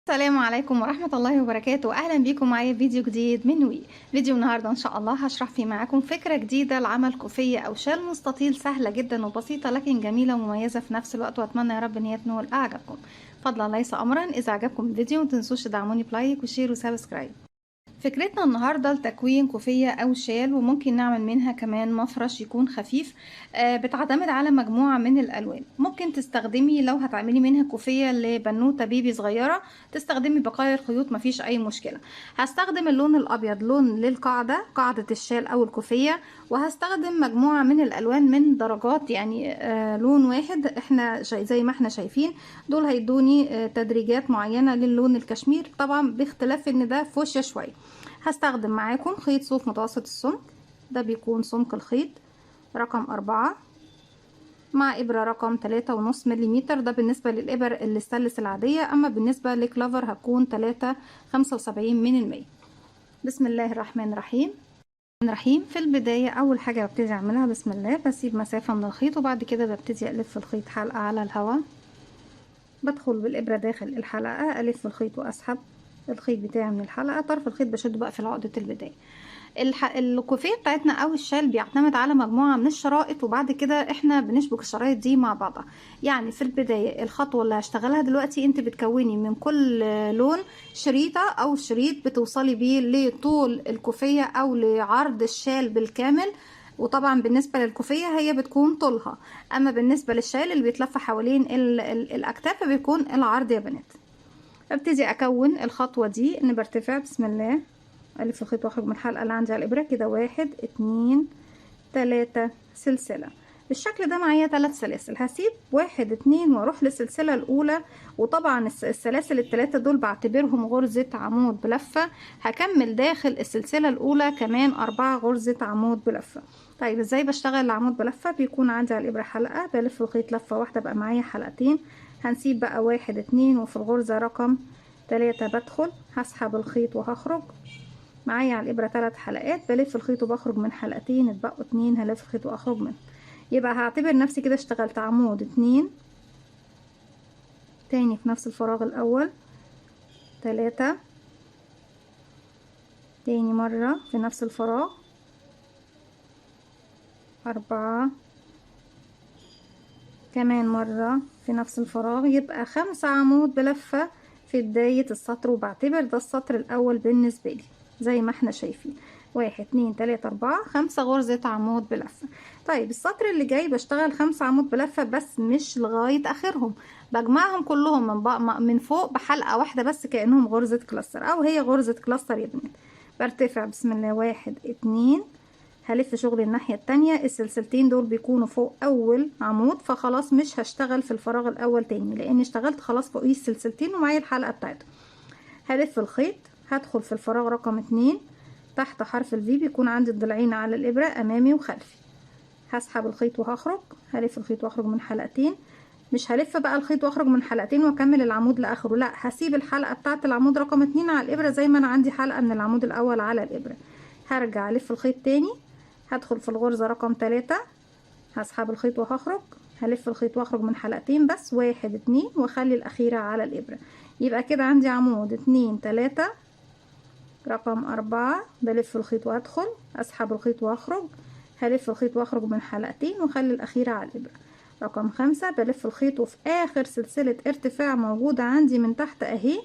السلام عليكم ورحمة الله وبركاته. أهلا بيكم معايا في فيديو جديد من وي. فيديو النهاردة إن شاء الله هشرح فيه معاكم فكرة جديدة لعمل كوفية أو شال مستطيل، سهلة جدا وبسيطة لكن جميلة ومميزة في نفس الوقت، وأتمنى يا رب إن هي تنول أعجابكم. فضلا ليس أمرا، إذا عجبكم الفيديو متنسوش تدعموني بلايك وشير وسبسكرايب. فكرتنا النهاردة لتكوين كوفية أو شال، وممكن نعمل منها كمان مفرش يكون خفيف. بتعتمد على مجموعة من الألوان. ممكن تستخدمي لو هتعملي منها كوفية لبنوتة بيبي صغيرة تستخدمي بقايا الخيوط، مفيش أي مشكلة. هستخدم اللون الأبيض لون للقاعدة، قاعدة الشال أو الكوفية، وهستخدم مجموعة من الألوان من درجات، يعني لون واحد احنا زي ما احنا شايفين. دول هيدوني تدريجات معينة للون الكشمير، طبعا باختلاف ان ده فوشيا شوية. هستخدم معاكم خيط صوف متوسط السمك، ده بيكون سمك الخيط رقم 4 مع إبرة رقم 3.5 مليمتر، ده بالنسبة للإبر الستانلس العادية، أما بالنسبة لكلافر هتكون 3.75 من المية. بسم الله الرحمن الرحيم. في البداية أول حاجة ببتدي أعملها بسم الله، بسيب مسافة من الخيط وبعد كده ببتدي ألف الخيط حلقة على الهواء. بدخل بالإبرة داخل الحلقة، ألف الخيط وأسحب الخيط بتاعي من الحلقة. طرف الخيط بشده بقى في عقدة البداية. الكوفية بتاعتنا او الشال بيعتمد على مجموعة من الشرائط، وبعد كده احنا بنشبك الشرايط دي مع بعضها. يعني في البداية الخطوة اللي هشتغلها دلوقتي، انت بتكوني من كل لون شريطة او شريط بتوصلي بيه لطول الكوفية او لعرض الشال بالكامل. وطبعا بالنسبة للكوفية هي بتكون طولها، اما بالنسبة للشال اللي بيتلف حوالين الاكتاف بيكون العرض يا بنات. ابتدي اكون الخطوة دي ان برتفع بسم الله، الف الخيط واخرج من الحلقة اللي عندي على الابرة كده 1 2 3 سلسلة. بالشكل ده معايا 3 سلاسل، هسيب 1 2 واروح للسلسلة الاولى. وطبعا السلاسل الثلاثة دول بعتبرهم غرزة عمود بلفة. هكمل داخل السلسلة الاولى كمان 4 غرزة عمود بلفة. طيب ازاي بشتغل العمود بلفة؟ بيكون عندي على الابرة حلقة، بلف الخيط لفة واحدة بقى معايا حلقتين. هنسيب بقى 1 2 وفي الغرزة رقم 3 بدخل هسحب الخيط وهخرج معايا على الابره 3 حلقات، بلف الخيط وبخرج من حلقتين، اتبقوا 2 هلف الخيط واخرج منه. يبقى هعتبر نفسي كده اشتغلت عمود 2 تاني في نفس الفراغ الاول، 3 تاني مره في نفس الفراغ، 4 كمان مره في نفس الفراغ. يبقى 5 عمود بلفه في بدايه السطر، وبعتبر ده السطر الاول بالنسبه لي زي ما احنا شايفين. 1 2 3 4 5 غرزة عمود بلفة. طيب السطر اللي جاي بشتغل 5 عمود بلفة بس مش لغاية اخرهم، بجمعهم كلهم من فوق بحلقة واحدة بس كأنهم غرزة كلاستر، او هي غرزة كلاستر يا بنات. برتفع بسم الله 1 2 هلف شغل الناحية التانية. السلسلتين دول بيكونوا فوق اول عمود، فخلاص مش هشتغل في الفراغ الاول تاني لاني اشتغلت خلاص فوقيه السلسلتين ومعايا الحلقة بتاعتهم. هلف الخيط، هدخل في الفراغ رقم 2 تحت حرف الفي، بيكون عندي الضلعين على الابرة امامي وخلفي. هسحب الخيط وهخرج، هلف الخيط واخرج من حلقتين. مش هلف بقى الخيط واخرج من حلقتين واكمل العمود لاخره، لا، هسيب الحلقة بتاعه العمود رقم 2 على الابرة زي ما انا عندي حلقة من العمود الاول على الابرة. هرجع الف الخيط تاني، هدخل في الغرزة رقم 3 هسحب الخيط وهخرج، هلف الخيط واخرج من حلقتين بس 1 2 واخلي الاخيرة على الابرة. يبقى كده عندي عمود 2 3 رقم 4 بلف الخيط وادخل، اسحب الخيط واخرج، هلف الخيط واخرج من حلقتين واخلي الاخيرة على الابرة. رقم 5 بلف الخيط وفي اخر سلسلة ارتفاع موجودة عندي من تحت اهي،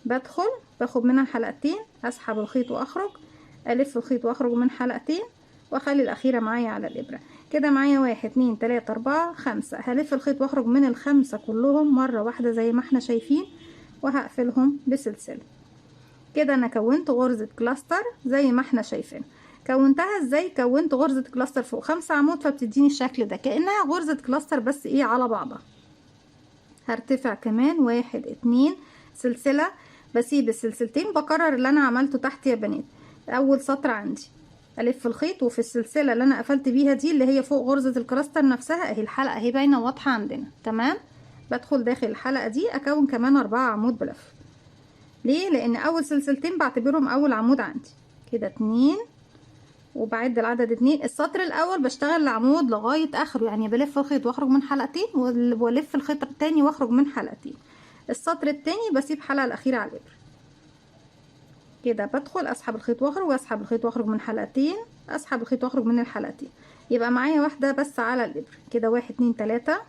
بدخل باخد منها حلقتين، اسحب الخيط واخرج، الف الخيط واخرج من حلقتين واخلي الاخيرة معايا على الابرة. كده معايا 1 2 3 4 5، هلف الخيط واخرج من الخمسة كلهم مرة واحدة زي ما احنا شايفين، وهقفلهم بسلسلة. كده انا كونت غرزة كلاستر زي ما احنا شايفين. كونتها ازاي؟ كونت غرزة كلاستر فوق 5 عمود، فبتديني الشكل ده كأنها غرزة كلاستر بس ايه على بعضها. هرتفع كمان 1 2 سلسلة، بسيب السلسلتين بكرر اللي انا عملته تحت يا بنات. اول سطر عندي الف الخيط وفي السلسلة اللي انا قفلت بيها دي اللي هي فوق غرزة الكلاستر نفسها اهي، الحلقة اهي باينة واضحة عندنا تمام. بدخل داخل الحلقة دي اكون كمان 4 عمود بلف. ليه؟ لان اول سلسلتين بعتبرهم اول عمود عندي. كده 2 وبعد العدد 2. السطر الاول بشتغل العمود لغاية اخره، يعني بلف الخيط واخرج من حلقتين والف الخيط التاني واخرج من حلقتين. السطر التاني بسيب حلقة الأخيرة على الإبرة كده، بدخل أسحب الخيط وأخرج، أسحب الخيط وأخرج من حلقتين، أسحب الخيط وأخرج من الحلقتين، يبقى معايا واحدة بس على الإبرة كده. 1 2 3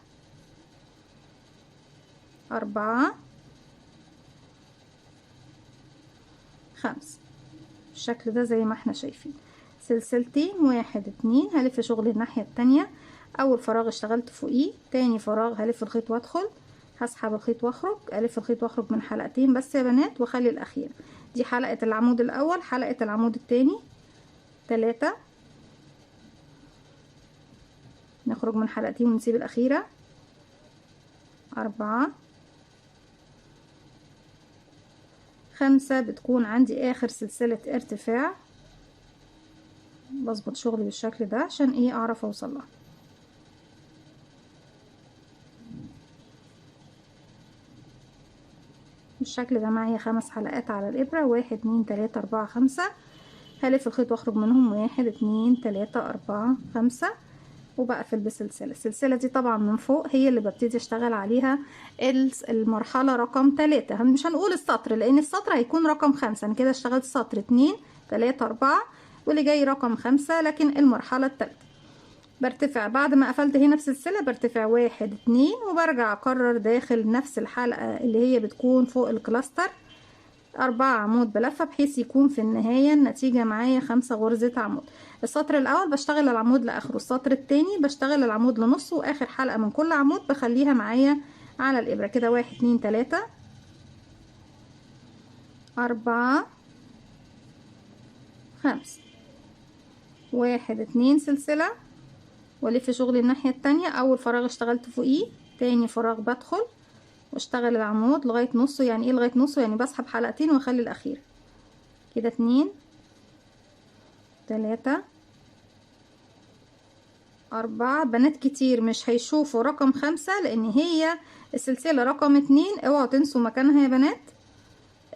4 5 بالشكل ده زي ما احنا شايفين. سلسلتين 1 2 هلف شغل الناحية التانية، اول فراغ اشتغلت فوقيه، تاني فراغ هلف الخيط وادخل، هسحب الخيط واخرج، الف الخيط واخرج من حلقتين بس يا بنات، واخلي الاخير. دي حلقة العمود الاول، حلقة العمود التاني 3، نخرج من حلقتين ونسيب الاخيرة 4 5 بتكون عندي اخر سلسلة ارتفاع. بظبط شغلي بالشكل ده عشان ايه اعرف اوصل لها. بالشكل ده معايا 5 حلقات على الابرة، 1 2 3 4 5، هلف الخيط واخرج منهم 1 2 3 4 5، وبقفل بسلسلة. السلسلة دي طبعا من فوق هي اللي ببتدي اشتغل عليها المرحلة رقم 3. مش هنقول السطر لان السطر هيكون رقم 5، انا كده اشتغلت سطر 2 3 4 واللي جاي رقم 5، لكن المرحلة الثالثة برتفع بعد ما قفلت هنا بسلسلة، برتفع 1 2 وبرجع اكرر داخل نفس الحلقة اللي هي بتكون فوق الكلاستر 4 عمود بلفة، بحيث يكون في النهاية النتيجة معايا 5 غرزة عمود. السطر الأول بشتغل العمود لآخره، السطر التاني بشتغل العمود لنصه، وآخر حلقة من كل عمود بخليها معايا على الإبرة كده. 1 2 3 4 5، 1 2 سلسلة والف شغلي الناحية التانية، أول فراغ اشتغلت فوقيه، تاني فراغ بدخل واشتغل العمود لغاية نصه. يعني ايه لغاية نصه؟ يعني بسحب حلقتين واخلي الأخير كده. 2 3 4. بنات كتير مش هيشوفوا رقم 5 لان هي السلسلة رقم 2، اوعوا تنسوا مكانها يا بنات.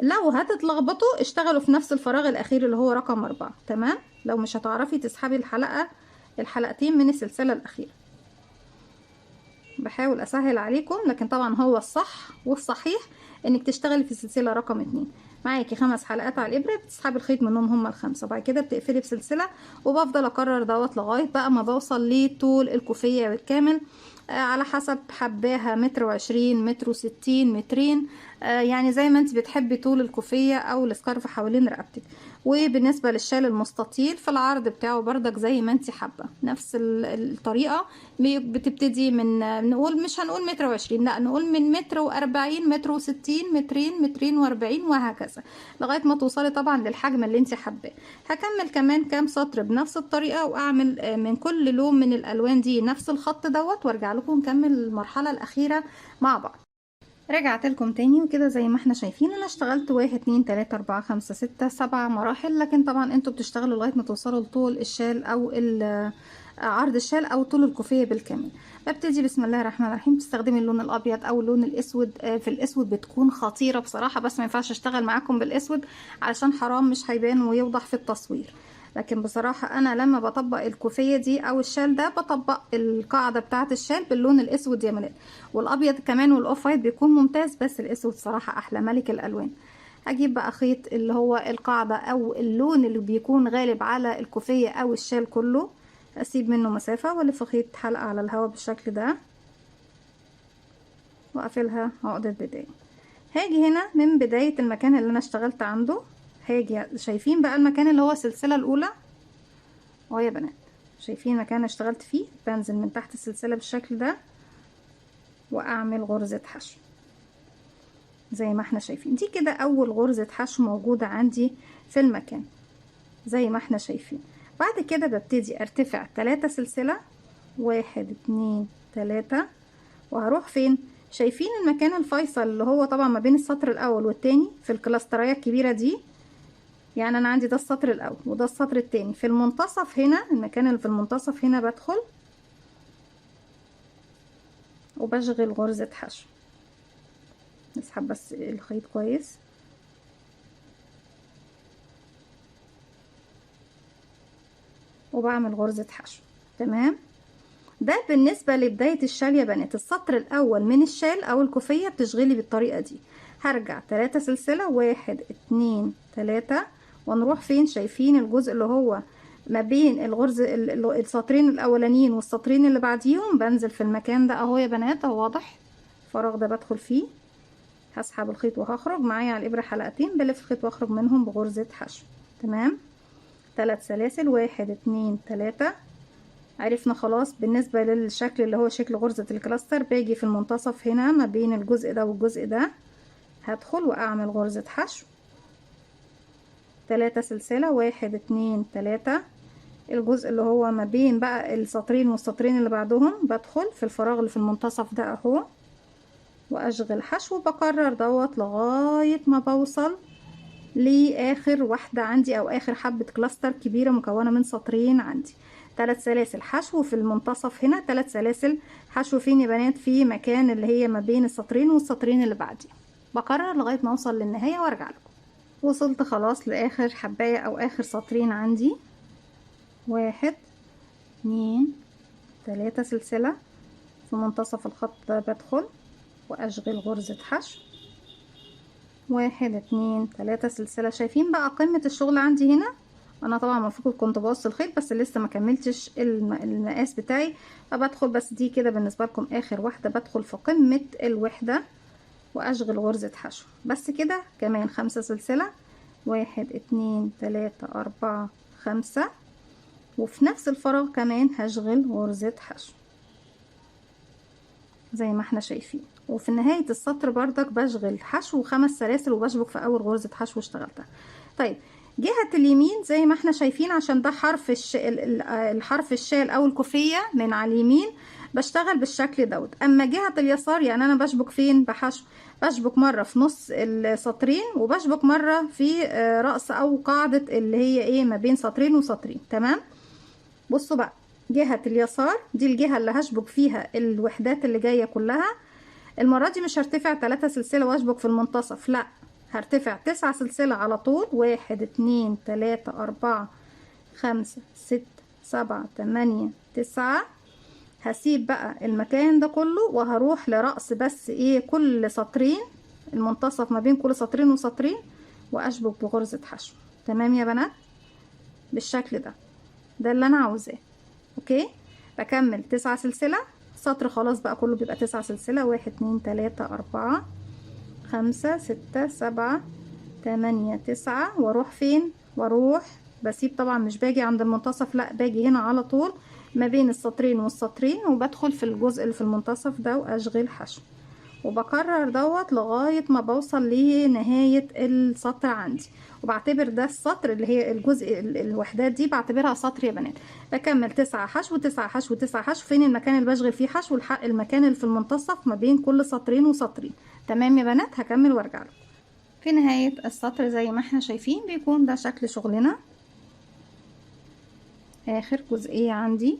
لو هتتلخبطوا اشتغلوا في نفس الفراغ الاخير اللي هو رقم 4، تمام؟ لو مش هتعرفي تسحبي الحلقتين من السلسلة الاخيرة. بحاول اسهل عليكم، لكن طبعا هو الصح والصحيح انك تشتغلي في السلسله رقم 2. معاكي 5 حلقات على الابره، بتسحبي الخيط منهم هما ال5، وبعد كده بتقفلي بسلسله، وبفضل اكرر دوت لغايه بقى ما بوصل لطول الكوفيه بالكامل. على حسب حباها، 1.20 متر، 1.60 مترين، يعني زي ما انت بتحبي طول الكوفيه او السكارف حوالين رقبتك. وبالنسبه للشال المستطيل فالعرض بتاعه بردك زي ما انت حابه، نفس الطريقه. بتبتدي من نقول مش هنقول 1.20 متر، لا نقول من 1.40 متر، 1.60 مترين، 2.40 وهكذا لغايه ما توصلي طبعا للحجم اللي انت حباه. هكمل كمان كام سطر بنفس الطريقه، واعمل من كل لون من الالوان دي نفس الخط دوت، وارجع لكم نكمل المرحله الاخيره مع بعض. رجعت لكم تاني وكده زي ما احنا شايفين انا اشتغلت 1 2 3 4 5 6 7 مراحل، لكن طبعا انتوا بتشتغلوا لغايه ما توصلوا لطول الشال او عرض الشال او طول الكوفيه بالكامل. ببتدي بسم الله الرحمن الرحيم. تستخدمي اللون الابيض او اللون الاسود، في الاسود بتكون خطيره بصراحه، بس ما ينفعش اشتغل معاكم بالاسود علشان حرام مش هيبان ويوضح في التصوير. لكن بصراحة أنا لما بطبق الكوفية دي أو الشال ده بطبق القاعدة بتاعة الشال باللون الأسود يا ملال، والأبيض كمان والأوف وايت بيكون ممتاز، بس الأسود صراحة أحلى، ملك الألوان. هجيب بقى خيط اللي هو القاعدة أو اللون اللي بيكون غالب على الكوفية أو الشال كله، أسيب منه مسافة وألف خيط حلقة على الهواء بالشكل ده وأقفلها عقدة بداية. هاجي هنا من بداية المكان اللي أنا اشتغلت عنده، هاجي شايفين بقى المكان اللي هو السلسلة الأولى اهو يا بنات، شايفين المكان اللي اشتغلت فيه؟ بنزل من تحت السلسلة بالشكل ده واعمل غرزة حشو زي ما احنا شايفين. دي كده اول غرزة حشو موجودة عندي في المكان زي ما احنا شايفين. بعد كده ببتدي ارتفع 3 سلسلة، 1 2 3، وهروح فين؟ شايفين المكان الفيصل اللي هو طبعا ما بين السطر الاول والتاني في الكلاسترايه الكبيرة دي؟ يعني انا عندي ده السطر الاول وده السطر التاني، في المنتصف هنا المكان اللي في المنتصف هنا بدخل وبشغل غرزة حشو. نسحب بس الخيط كويس وبعمل غرزة حشو، تمام. ده بالنسبة لبداية الشال يا بنات. السطر الاول من الشال او الكوفية بتشغلي بالطريقة دي. هرجع 3 سلسلة، 1 2 3، ونروح فين؟ شايفين الجزء اللي هو ما بين الغرز السطرين الاولانيين والسطرين اللي بعديهم؟ بنزل في المكان ده اهو يا بنات، اهو واضح الفراغ ده بدخل فيه، هسحب الخيط وهخرج معايا على الابره حلقتين، بلف الخيط واخرج منهم بغرزه حشو. تمام. 3 سلاسل، 1 2 3. عرفنا خلاص بالنسبه للشكل اللي هو شكل غرزه الكلاستر. باجي في المنتصف هنا ما بين الجزء ده والجزء ده، هدخل واعمل غرزه حشو. 3 سلسله، 1 2 3. الجزء اللي هو ما بين بقى السطرين والسطرين اللي بعدهم بدخل في الفراغ اللي في المنتصف ده اهو، واشغل حشو. بكرر دوت لغاية ما بوصل لاخر واحدة عندي او اخر حبة كلاستر كبيرة مكونة من سطرين عندي. 3 سلاسل حشو في المنتصف هنا، 3 سلاسل حشو فين يا بنات؟ في مكان اللي هي ما بين السطرين والسطرين اللي بعديه. بكرر لغاية ما اوصل للنهاية وارجع لكم. وصلت خلاص لاخر حباية او اخر سطرين عندي. 1 2 3 سلسلة في منتصف الخط ده، بدخل واشغل غرزة حشو. 1 2 3 سلسلة. شايفين بقى قمة الشغل عندي هنا؟ انا طبعا المفروض كنت بقص الخيط بس لسه ما كملتش المقاس بتاعي، فبدخل بس دي كده بالنسبة لكم اخر واحدة. بدخل في قمة الوحدة واشغل غرزة حشو بس كده. كمان 5 سلسلة، 1 2 3 4 5، وفي نفس الفراغ كمان هشغل غرزة حشو زي ما احنا شايفين. وفي نهاية السطر بردك بشغل حشو 5 سلاسل وبشبك في اول غرزة حشو اشتغلتها. طيب جهة اليمين زي ما احنا شايفين، عشان ده حرف الحرف الشال او الكوفية من على اليمين، بشتغل بالشكل دوت. اما جهة اليسار يعني انا بشبك فين بحشو؟ بشبك مرة في نص السطرين، وبشبك مرة في رأس او قاعدة اللي هي ايه ما بين سطرين وسطرين. تمام. بصوا بقى، جهة اليسار دي الجهة اللي هشبك فيها الوحدات اللي جاية كلها. المرة دي مش هرتفع 3 سلسلة واشبك في المنتصف، لا، هرتفع 9 سلسلة على طول. 1 2 3 4 5 6 7 8 9. هسيب بقى المكان ده كله وهروح لرأس بس ايه كل سطرين، المنتصف ما بين كل سطرين وسطرين، واشبك بغرزة حشو. تمام يا بنات؟ بالشكل ده، ده اللي انا عاوزاه. اوكي. بكمل 9 سلسلة. سطر خلاص بقى كله بيبقى 9 سلسلة. 1 2 3 4 5 6 7 8 9. واروح فين؟ واروح بسيب طبعا، مش باجي عند المنتصف، لا باجي هنا على طول ما بين السطرين والسطرين، وبدخل في الجزء اللي في المنتصف ده واشغل حشو. وبكرر دوت لغاية ما بوصل لنهاية السطر عندي. وبعتبر ده السطر اللي هي الجزء الوحدات دي بعتبرها سطر يا بنات. بكمل 9 حشو 9 حشو 9 حشو. فين المكان اللي بشغل فيه حشو؟ المكان اللي في المنتصف ما بين كل سطرين وسطرين. تمام يا بنات؟ هكمل وارجع لكم. في نهاية السطر زي ما احنا شايفين بيكون ده شكل شغلنا. اخر جزئية عندي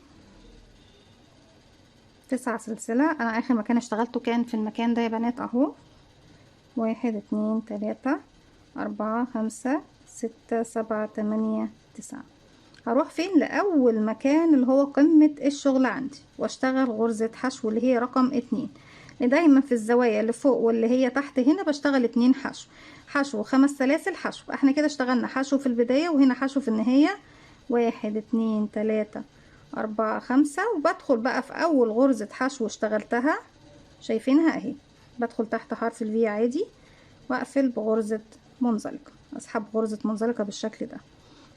9 سلسلة. انا اخر مكان اشتغلته كان في المكان ده يا بنات اهو. 1 2 3 4 5 6 7 8 9. هروح فين؟ لأول مكان اللي هو قمة الشغل عندي، واشتغل غرزة حشو اللي هي رقم 2. دايما في الزوايا اللي فوق واللي هي تحت هنا بشتغل 2 حشو. حشو 5 سلاسل حشو. احنا كده اشتغلنا حشو في البداية وهنا حشو في النهاية. 1 2 3 4 5. وبدخل بقى في أول غرزة حشو اشتغلتها، شايفينها اهي. بدخل تحت حرف الفي عادي واقفل بغرزة منزلقة، اسحب غرزة منزلقة بالشكل ده.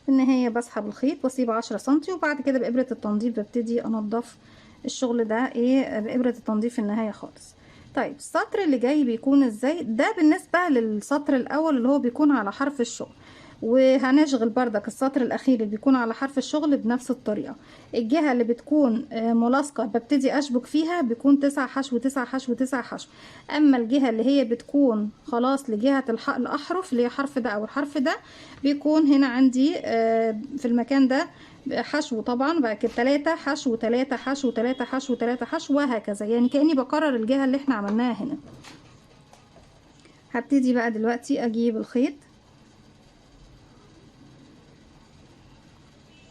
في النهاية بسحب الخيط واسيب 10 سنتي، وبعد كده بإبرة التنظيف ببتدي انضف الشغل ده ايه بإبرة التنظيف في النهاية خالص. طيب السطر اللي جاي بيكون ازاي؟ ده بالنسبة للسطر الاول اللي هو بيكون على حرف الشغل. وهنشغل بردك السطر الاخير اللي بيكون على حرف الشغل بنفس الطريقة. الجهة اللي بتكون ملاصقة ببتدي اشبك فيها، بيكون 9 حشو 9 حشو 9 حشو. اما الجهة اللي هي بتكون خلاص لجهة الاحرف اللي هي حرف ده او الحرف ده، بيكون هنا عندي في المكان ده حشو طبعا. بقى كده 3 حشو 3 حشو 3 حشو 3 حشو وهكذا، يعني كأني بكرر الجهة اللي احنا عملناها هنا. هبتدي بقى دلوقتي اجيب الخيط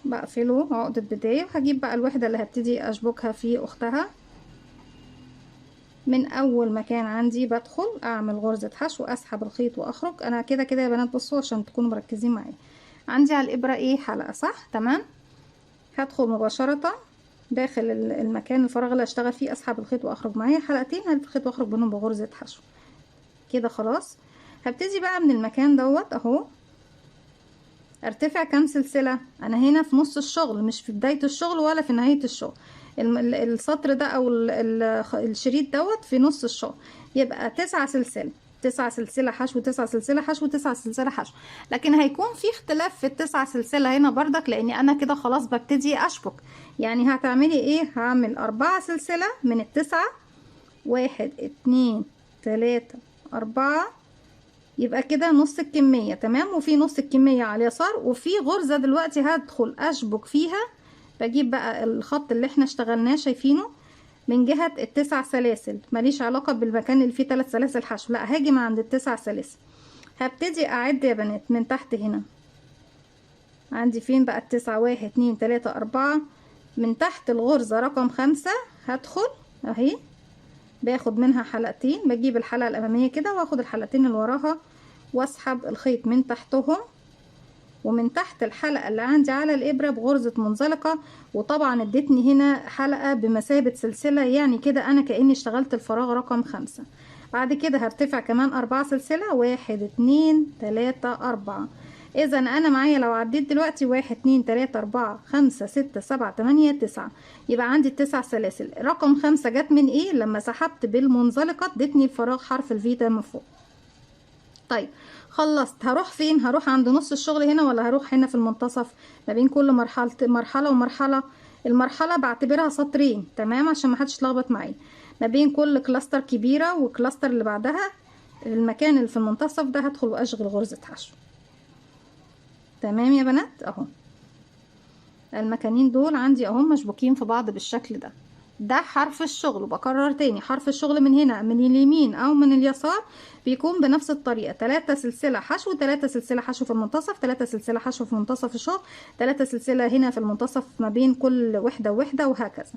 بقفله عقدة بداية، وهجيب بقى الوحدة اللي هبتدي اشبكها في اختها. من اول مكان عندي بدخل اعمل غرزة حشو، اسحب الخيط واخرج. انا كده كده يا بنات بصوا عشان تكونوا مركزين معايا، عندي على الابرة ايه حلقة صح تمام. هدخل مباشرة داخل المكان الفراغ اللي هشتغل فيه، اسحب الخيط واخرج معايا حلقتين، هلف الخيط واخرج بينهم بغرزة حشو كده خلاص. هبتدي بقى من المكان دوت اهو، ارتفع كام سلسلة. انا هنا في نص الشغل، مش في بداية الشغل ولا في نهاية الشغل. السطر ده او الشريط دوت في نص الشغل، يبقى 9 سلسلة. 9 سلسلة حشو، 9 سلسلة حشو، 9 سلسلة حشو. لكن هيكون في اختلاف في ال9 سلسلة هنا بردك، لاني انا كده خلاص ببتدي اشبك. يعني هتعملي ايه؟ هعمل 4 سلسلة من ال9، 1 2 3 4، يبقى كده نص الكمية تمام. وفي نص الكمية على اليسار، وفي غرزة دلوقتي هدخل اشبك فيها. بجيب بقى الخط اللي احنا اشتغلناه شايفينه من جهة ال9 سلاسل، ماليش علاقة بالمكان اللي فيه 3 سلاسل حشو، لا هاجي من عند ال9 سلاسل. هبتدي اعد يا بنات من تحت هنا. عندي فين بقى ال9؟ 1 2 3 4. من تحت الغرزة رقم 5 هدخل اهي، باخد منها حلقتين، بجيب الحلقة الامامية كده واخد الحلقتين اللي وراها واسحب الخيط من تحتهم. ومن تحت الحلقة اللي عندي على الإبرة بغرزة منزلقة، وطبعا ادتني هنا حلقة بمثابة سلسلة، يعني كده أنا كأني اشتغلت الفراغ رقم 5. بعد كده هرتفع كمان 4 سلسلة، 1 2 3 4. إذا أنا معايا لو عديت دلوقتي 1 2 3 4 5 6 7 8 9، يبقى عندي ال9 سلاسل. رقم 5 جت من إيه؟ لما سحبت بالمنزلقة ادتني الفراغ حرف الفي ده من فوق. طيب خلصت، هروح فين؟ هروح عند نص الشغل هنا ولا هروح هنا في المنتصف؟ ما بين كل مرحلة ومرحلة. المرحلة بعتبرها سطرين تمام عشان ما حدش يتلخبط معايا. ما بين كل كلاستر كبيرة وكلاستر اللي بعدها، المكان اللي في المنتصف ده هدخل واشغل غرزة حشو. تمام يا بنات اهو، المكانين دول عندي اهو مشبوكين في بعض بالشكل ده. ده حرف الشغل، وبكرر تاني حرف الشغل من هنا من اليمين او من اليسار بيكون بنفس الطريقة. 3 سلسلة حشو، 3 سلسلة حشو في المنتصف، 3 سلسلة حشو في منتصف الشغل، 3 سلسلة هنا في المنتصف ما بين كل وحدة ووحدة، وهكذا.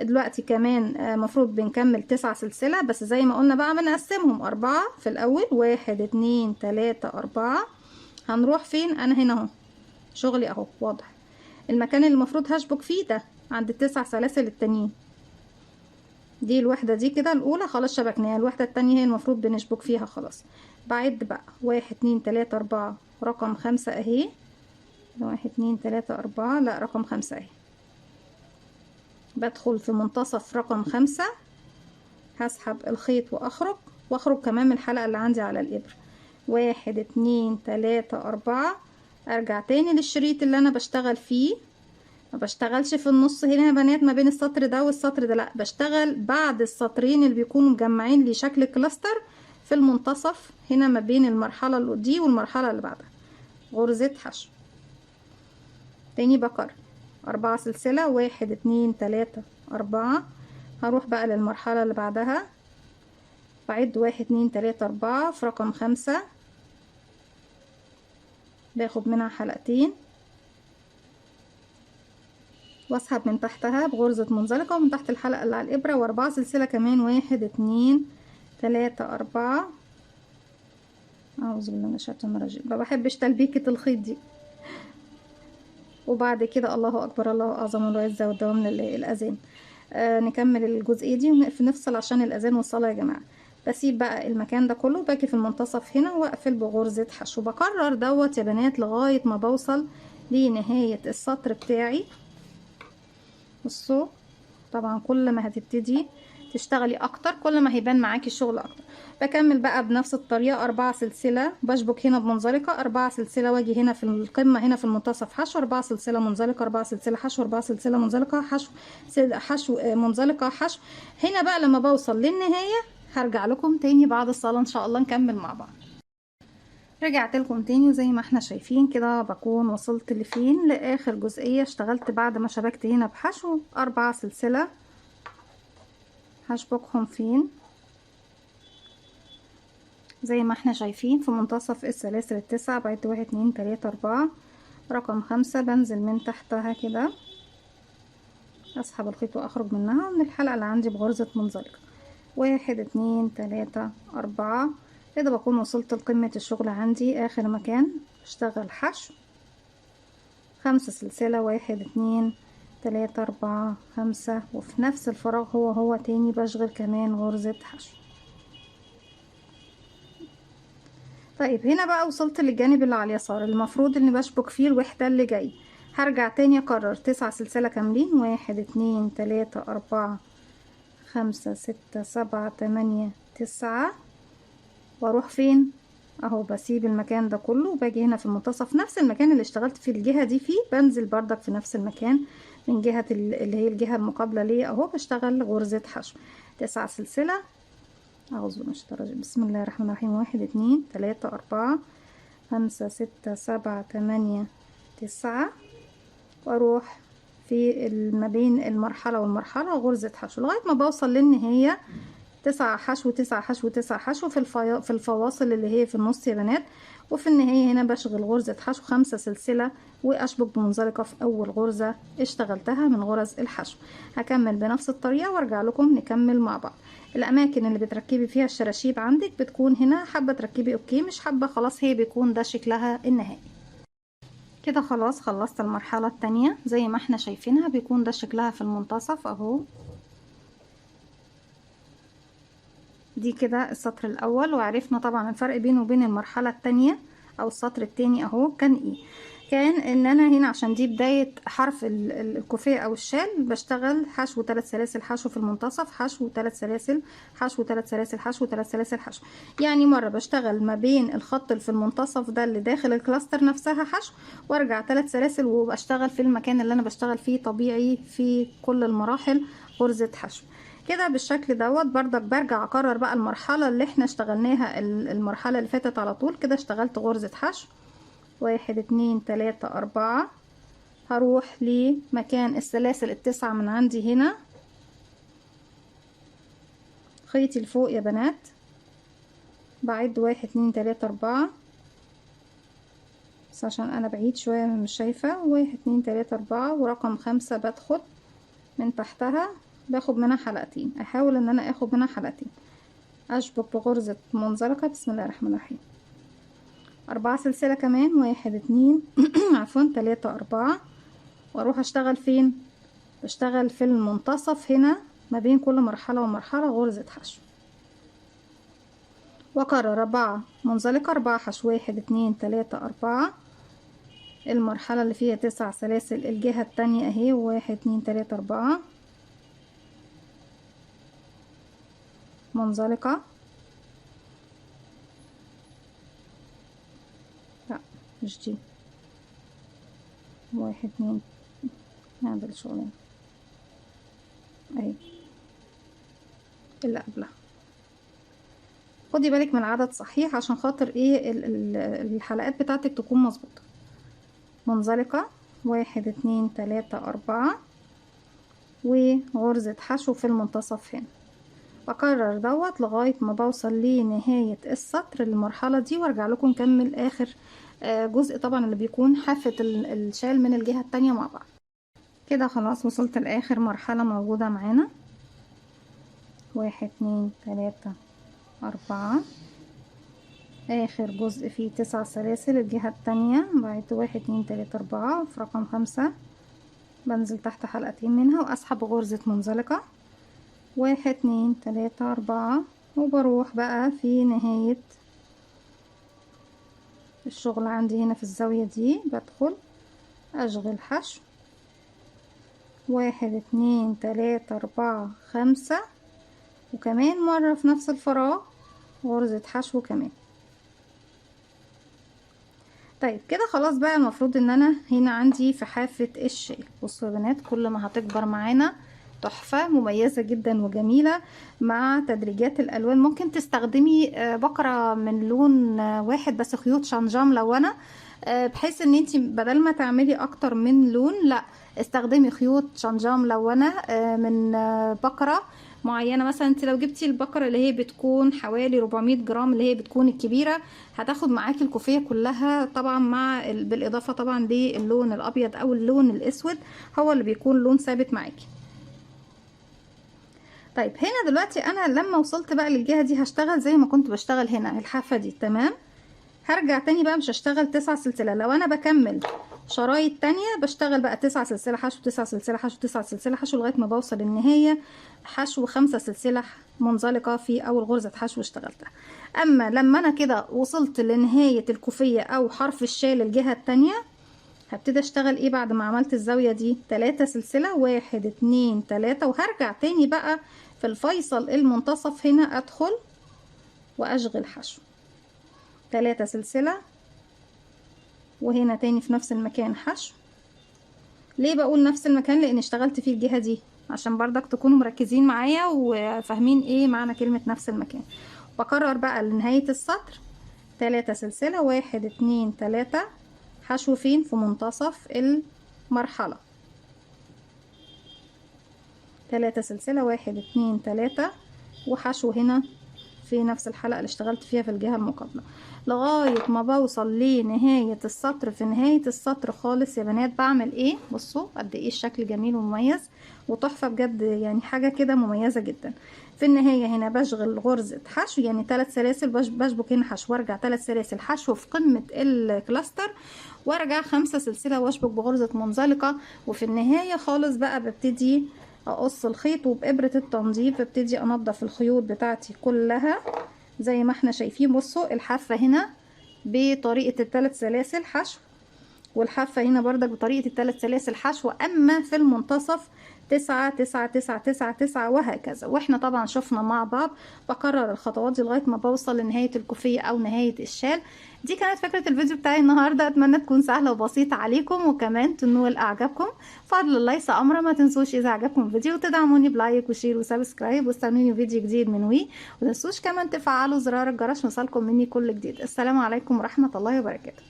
دلوقتي كمان مفروض بنكمل 9 سلسلة، بس زي ما قلنا بقى بنقسمهم 4 في الاول، 1 2 3 4. هنروح فين؟ انا هنا اهو شغلي اهو واضح. المكان اللي المفروض هشبك فيه ده عند ال9 سلاسل التانيين. دي الوحدة دي كده الأولى خلاص شبكناها، الوحدة التانية هي المفروض بنشبك فيها خلاص. بعد بقى 1 2 3 4 رقم 5 اهي. 1 2 3 4 لا رقم 5 اهي. بدخل في منتصف رقم 5، هسحب الخيط واخرج كمان من الحلقة اللي عندي على الإبرة. 1 2 3 4. ارجع تاني للشريط اللي انا بشتغل فيه. ما بشتغلش في النص هنا يا بنات ما بين السطر ده والسطر ده، لا بشتغل بعد السطرين اللي بيكونوا مجمعين لي شكل كلاستر في المنتصف هنا ما بين المرحلة اللي دي والمرحلة اللي بعدها، غرزة حشو. تاني بكرر 4 سلسلة، 1 2 3 4. هروح بقى للمرحلة اللي بعدها، بعد 1 2 3 4 في رقم 5، باخد منها حلقتين واسحب من تحتها بغرزة منزلقة، ومن تحت الحلقة اللي على الإبرة، واربعة سلسلة كمان، 1 2 3 4. أعوذ بالله من الشيطان الرجيم، ما بحبش تلبيكة الخيط دي. وبعد كده الله أكبر الله أعظم والعزة والدوام لله الأذان. نكمل الجزئية دي ونفصل عشان الأذان والصلاة يا جماعة. بسيب بقى المكان ده كله، باجي في المنتصف هنا واقفل بغرزة حشو. بكرر دوت يا بنات لغاية ما بوصل لنهاية السطر بتاعي. بصوا طبعا كل ما هتبتدي تشتغلي اكتر كل ما هيبان معاكي الشغل اكتر. بكمل بقى بنفس الطريقه 4 سلسله، بشبك هنا بمنزلقه 4 سلسله، واجي هنا في القمه هنا في المنتصف حشو 4 سلسله منزلقه، 4 سلسله حشو، 4 سلسله منزلقه حشو، حشو منزلقه حشو. هنا بقى لما بوصل للنهايه هرجع لكم تاني بعد الصلاه ان شاء الله نكمل مع بعض. رجعت لكم تاني، وزي ما احنا شايفين كده بكون وصلت لفين، لاخر جزئيه اشتغلت بعد ما شبكت هنا بحشو 4 سلسله. هشبكهم فين؟ زي ما احنا شايفين في منتصف السلاسل ال9. بعد 1 2 3 4 رقم 5 بنزل من تحتها كده، اسحب الخيط واخرج منها من الحلقة اللي عندي بغرزة منزلقة. 1 2 3 4 كده بكون وصلت لقمة الشغل عندي. اخر مكان اشتغل حشو 5 سلسلة، 1 2 3 4 5، وفي نفس الفراغ هو تاني بشغل كمان غرزة حشو. طيب هنا بقى وصلت للجانب اللي على اليسار، المفروض اني بشبك فيه الوحدة اللي جاي. هرجع تاني اكرر 9 سلسلة كاملين، 1 2 3 4 5 6 7 8 9، واروح فين اهو بسيب المكان ده كله وباجي هنا في المنتصف نفس المكان اللي اشتغلت في الجهة دي فيه، بنزل بردك في نفس المكان من جهة اللي هي الجهة المقابلة ليه اهو، بشتغل غرزة حشو. 9 سلسلة، اعوذ بالله من الشيطان الرجيم، بسم الله الرحمن الرحيم. 1 2 3 4 5 6 7 8 9، واروح في ما بين المرحلة والمرحلة غرزة حشو لغاية ما بوصل للنهاية. 9 حشو 9 حشو 9 حشو في الفواصل اللي هي في النص يا بنات. وفي النهاية هنا بشغل غرزة حشو 5 سلسلة واشبك بمنزلقة في اول غرزة اشتغلتها من غرز الحشو. هكمل بنفس الطريقة وارجع لكم نكمل مع بعض. الاماكن اللي بتركبي فيها الشراشيب عندك بتكون هنا، حابة تركبي اوكي، مش حابة خلاص هي بيكون ده شكلها النهائي. كده خلاص خلصت المرحلة التانية زي ما احنا شايفينها، بيكون ده شكلها في المنتصف اهو. دي كده السطر الاول، وعرفنا طبعا الفرق بينه وبين المرحلة التانية او السطر التاني اهو كان ايه. كان ان انا هنا عشان دي بداية حرف الكوفية او الشال بشتغل حشو 3 سلاسل حشو في المنتصف، حشو 3 سلاسل حشو 3 سلاسل حشو 3 سلاسل حشو. يعني مرة بشتغل ما بين الخط اللي في المنتصف ده اللي داخل الكلاستر نفسها حشو، وارجع 3 سلاسل وبشتغل في المكان اللي انا بشتغل فيه طبيعي في كل المراحل غرزة حشو. كده بالشكل دوت. بردك برجع اكرر بقى المرحلة اللي احنا اشتغلناها المرحلة اللي فاتت على طول. كده اشتغلت غرزة حشو 1 2 3 4، هروح لمكان السلاسل التسعة من عندي هنا، خيطي لفوق يا بنات، بعد 1 2 3 4 بس عشان انا بعيد شوية مش شايفة. 1 2 3 4 ورقم 5 بدخل من تحتها، باخد منها حلقتين، احاول ان انا اخد منها حلقتين، اشبك بغرزة منزلقة بسم الله الرحمن الرحيم. 4 سلسلة كمان، 1 2 عفوا 3 4، واروح اشتغل فين؟ بشتغل في المنتصف هنا ما بين كل مرحلة ومرحلة غرزة حشو، واكرر 4 منزلقة 4 حشو 1 2 3 4. المرحلة اللي فيها 9 سلاسل الجهة التانية اهي، 1 2 3 4 منزلقة، لا مش دي، 1 2 نعمل شغلنا اهي اللي قبلها. خدي بالك من العدد صحيح عشان خاطر ايه الحلقات بتاعتك تكون مظبوطة. منزلقة 1 2 3 4 وغرزة حشو في المنتصف هنا، بكرر دوت لغاية ما بوصل لنهاية السطر المرحلة دي، وارجع لكم نكمل اخر جزء طبعا اللي بيكون حافة الشال من الجهة التانية مع بعض. كده خلاص وصلت لاخر مرحلة موجودة معانا. 1 2 3 4، اخر جزء فيه 9 سلاسل الجهة التانية، بعد 1 2 3 4 في رقم 5 بنزل تحت حلقتين منها واسحب غرزة منزلقة 1 2 3 4، وبروح بقى في نهاية الشغل عندي هنا في الزاوية دي بدخل اشغل حشو 1 2 3 4 5، وكمان مرة في نفس الفراغ غرزة حشو كمان. طيب كده خلاص بقى المفروض ان انا هنا عندي في حافة الشال. بصوا يا بنات كل ما هتكبر معانا تحفة مميزة جدا وجميلة مع تدريجات الالوان. ممكن تستخدمي بقرة من لون واحد بس، خيوط شنجام ملونة، بحيث ان انتي بدل ما تعملي اكتر من لون لا استخدمي خيوط شنجام ملونة من بقرة معينه. مثلا انت لو جبتي البقره اللي هي بتكون حوالي 400 جرام اللي هي بتكون الكبيره، هتاخد معاكي الكوفيه كلها طبعا، مع بالاضافه طبعا للون الابيض او اللون الاسود، هو اللي بيكون لون ثابت معاكي. طيب هنا دلوقتي انا لما وصلت بقى للجهه دي هشتغل زي ما كنت بشتغل هنا الحافه دي، تمام. هرجع تاني بقى مش هشتغل 9 سلسله. لو انا بكمل شرايط تانية بشتغل بقى 9 سلسله حشو، 9 سلسله حشو، 9 سلسله حشو، لغايه ما بوصل النهايه حشو 5 سلسله منزلقه في اول غرزه حشو اشتغلتها. اما لما انا كده وصلت لنهايه الكوفيه او حرف الشال الجهه التانية، هبتدي اشتغل ايه بعد ما عملت الزاويه دي؟ 3 سلسله، 1 2 3، وهرجع تاني بقى في الفيصل المنتصف هنا ادخل واشغل حشو 3 سلسله، وهنا تاني في نفس المكان حشو. ليه بقول نفس المكان؟ لان اشتغلت فيه الجهه دي، عشان برضك تكونوا مركزين معايا وفاهمين ايه معنى كلمه نفس المكان. بكرر بقى لنهايه السطر 3 سلسله، 1 2 3، حشو فين؟ في منتصف المرحله. 3 سلسله، 1 2 3، وحشو هنا في نفس الحلقة اللي اشتغلت فيها في الجهة المقابلة، لغاية ما بوصل لنهاية السطر. في نهاية السطر خالص يا بنات بعمل ايه؟ بصوا قد ايه الشكل جميل ومميز وتحفة بجد، يعني حاجة كده مميزة جدا. في النهاية هنا بشغل غرزة حشو، يعني 3 سلاسل، بشبك هنا حشو وارجع 3 سلاسل حشو في قمة الكلاستر، وارجع 5 سلسلة واشبك بغرزة منزلقة. وفي النهاية خالص بقى ببتدي اقص الخيط، وبإبرة التنظيف ببتدي انضف الخيوط بتاعتي كلها زي ما احنا شايفين. بصوا الحافة هنا بطريقة ال3 سلاسل حشو، والحافة هنا بردك بطريقة ال3 سلاسل حشو، اما في المنتصف 9 9 9 9 9 وهكذا. واحنا طبعا شفنا مع بعض. بكرر الخطوات دي لغاية ما بوصل لنهاية الكوفية او نهاية الشال. دي كانت فكرة الفيديو بتاعي النهاردة، اتمنى تكون سهلة وبسيطة عليكم وكمان تنول اعجابكم. فضل الله ليس امر، ما تنسوش اذا عجبكم الفيديو تدعموني بلايك وشير وسبسكرايب، واستنوني فيديو جديد من وتنسوش كمان تفعلوا زرار الجرس يوصلكم مني كل جديد. السلام عليكم ورحمة الله وبركاته.